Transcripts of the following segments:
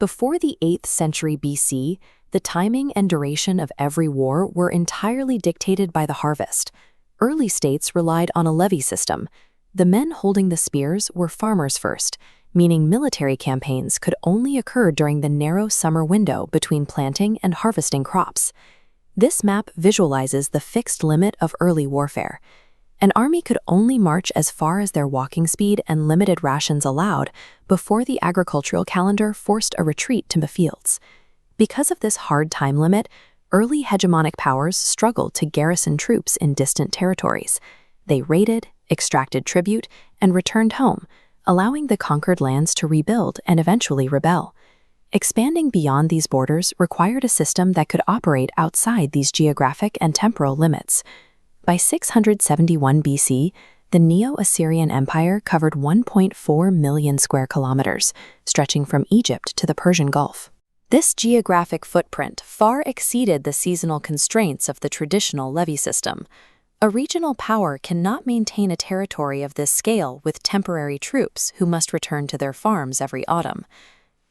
Before the 8th century BC, the timing and duration of every war were entirely dictated by the harvest. Early states relied on a levy system. The men holding the spears were farmers first, meaning military campaigns could only occur during the narrow summer window between planting and harvesting crops. This map visualizes the fixed limit of early warfare. An army could only march as far as their walking speed and limited rations allowed before the agricultural calendar forced a retreat to the fields. Because of this hard time limit, early hegemonic powers struggled to garrison troops in distant territories. They raided, extracted tribute, and returned home, allowing the conquered lands to rebuild and eventually rebel. Expanding beyond these borders required a system that could operate outside these geographic and temporal limits. By 671 BC, the Neo-Assyrian Empire covered 1.4 million square kilometers, stretching from Egypt to the Persian Gulf. This geographic footprint far exceeded the seasonal constraints of the traditional levy system. A regional power cannot maintain a territory of this scale with temporary troops who must return to their farms every autumn.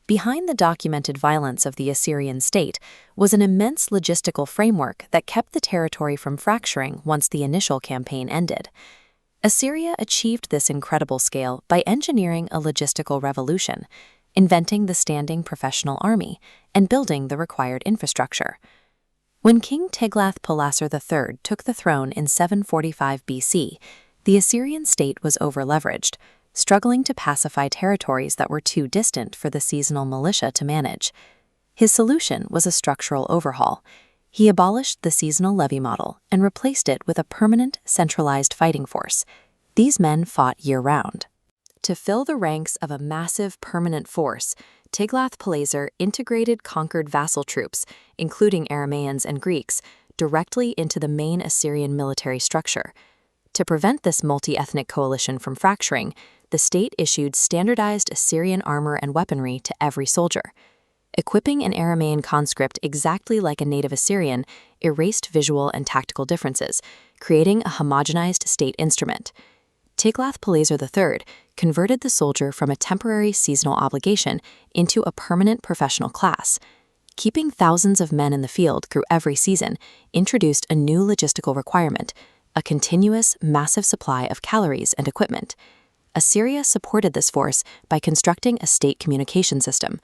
Behind the documented violence of the Assyrian state was an immense logistical framework that kept the territory from fracturing once the initial campaign ended. Assyria achieved this incredible scale by engineering a logistical revolution, inventing the standing professional army, and building the required infrastructure. When King Tiglath-Pileser III took the throne in 745 BC, the Assyrian state was overleveraged, struggling to pacify territories that were too distant for the seasonal militia to manage. His solution was a structural overhaul. He abolished the seasonal levy model and replaced it with a permanent, centralized fighting force. These men fought year-round. To fill the ranks of a massive permanent force, Tiglath-Pileser integrated conquered vassal troops, including Aramaeans and Greeks, directly into the main Assyrian military structure. To prevent this multi-ethnic coalition from fracturing, the state issued standardized Assyrian armor and weaponry to every soldier. Equipping an Aramaean conscript exactly like a native Assyrian erased visual and tactical differences, creating a homogenized state instrument. Tiglath-Pileser III converted the soldier from a temporary seasonal obligation into a permanent professional class. Keeping thousands of men in the field through every season introduced a new logistical requirement: a continuous, massive supply of calories and equipment. Assyria supported this force by constructing a state communication system.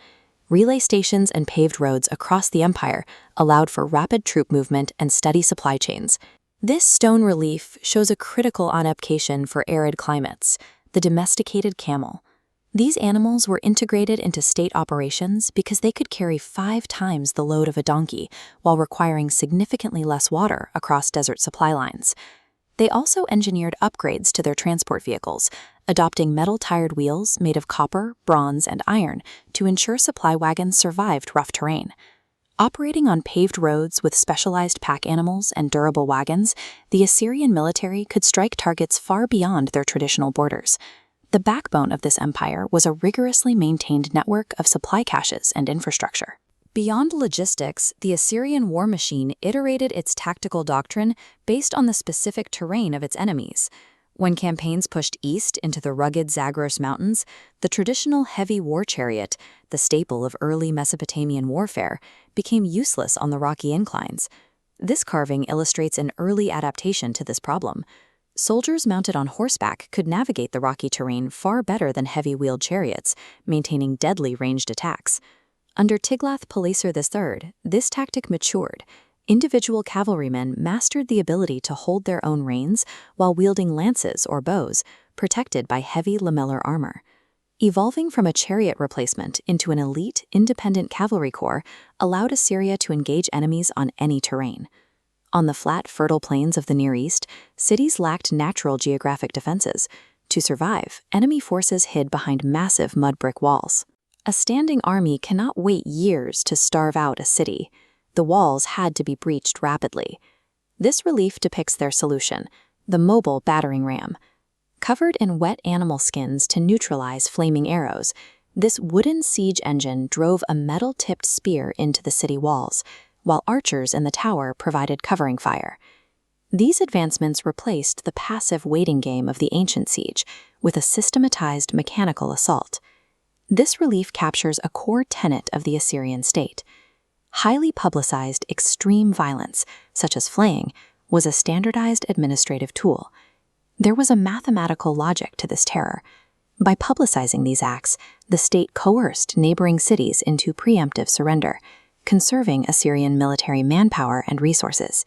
Relay stations and paved roads across the empire allowed for rapid troop movement and steady supply chains. This stone relief shows a critical adaptation for arid climates: the domesticated camel. These animals were integrated into state operations because they could carry 5 times the load of a donkey while requiring significantly less water across desert supply lines. They also engineered upgrades to their transport vehicles, adopting metal-tired wheels made of copper, bronze, and iron to ensure supply wagons survived rough terrain. Operating on paved roads with specialized pack animals and durable wagons, the Assyrian military could strike targets far beyond their traditional borders. The backbone of this empire was a rigorously maintained network of supply caches and infrastructure. Beyond logistics, the Assyrian war machine iterated its tactical doctrine based on the specific terrain of its enemies. When campaigns pushed east into the rugged Zagros Mountains, the traditional heavy war chariot, the staple of early Mesopotamian warfare, became useless on the rocky inclines. This carving illustrates an early adaptation to this problem. Soldiers mounted on horseback could navigate the rocky terrain far better than heavy-wheeled chariots, maintaining deadly ranged attacks. Under Tiglath-Pileser III, this tactic matured. Individual cavalrymen mastered the ability to hold their own reins while wielding lances or bows, protected by heavy lamellar armor. Evolving from a chariot replacement into an elite, independent cavalry corps allowed Assyria to engage enemies on any terrain. On the flat, fertile plains of the Near East, cities lacked natural geographic defenses. To survive, enemy forces hid behind massive mud brick walls. A standing army cannot wait years to starve out a city. The walls had to be breached rapidly. This relief depicts their solution: the mobile battering ram. Covered in wet animal skins to neutralize flaming arrows, this wooden siege engine drove a metal-tipped spear into the city walls, while archers in the tower provided covering fire. These advancements replaced the passive waiting game of the ancient siege with a systematized mechanical assault. This relief captures a core tenet of the Assyrian state. Highly publicized extreme violence, such as flaying, was a standardized administrative tool. There was a mathematical logic to this terror. By publicizing these acts, the state coerced neighboring cities into preemptive surrender, conserving Assyrian military manpower and resources.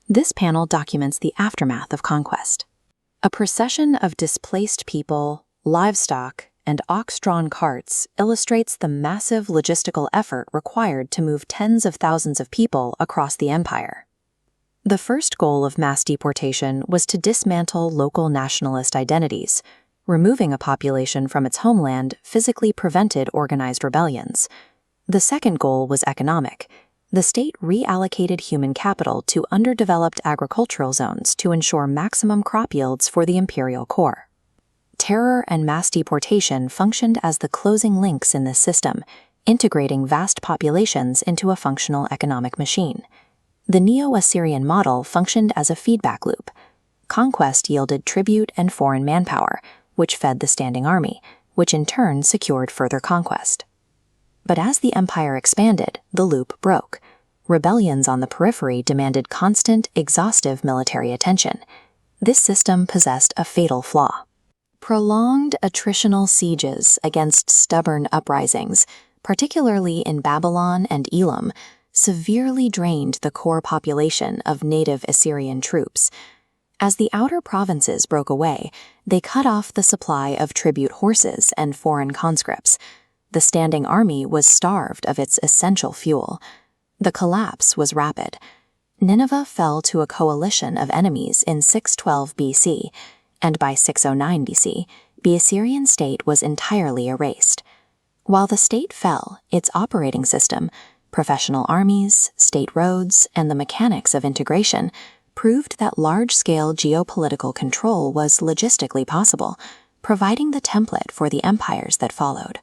This panel documents the aftermath of conquest. A procession of displaced people, livestock, and ox-drawn carts illustrates the massive logistical effort required to move tens of thousands of people across the empire. The first goal of mass deportation was to dismantle local nationalist identities. Removing a population from its homeland physically prevented organized rebellions. The second goal was economic. The state reallocated human capital to underdeveloped agricultural zones to ensure maximum crop yields for the imperial core. Terror and mass deportation functioned as the closing links in this system, integrating vast populations into a functional economic machine. The Neo-Assyrian model functioned as a feedback loop. Conquest yielded tribute and foreign manpower, which fed the standing army, which in turn secured further conquest. But as the empire expanded, the loop broke. Rebellions on the periphery demanded constant, exhaustive military attention. This system possessed a fatal flaw. Prolonged attritional sieges against stubborn uprisings, particularly in Babylon and Elam, severely drained the core population of native Assyrian troops. As the outer provinces broke away, they cut off the supply of tribute horses and foreign conscripts. The standing army was starved of its essential fuel. The collapse was rapid. Nineveh fell to a coalition of enemies in 612 BC, and by 609 BC, the Assyrian state was entirely erased. While the state fell, its operating system, professional armies, state roads, and the mechanics of integration proved that large-scale geopolitical control was logistically possible, providing the template for the empires that followed.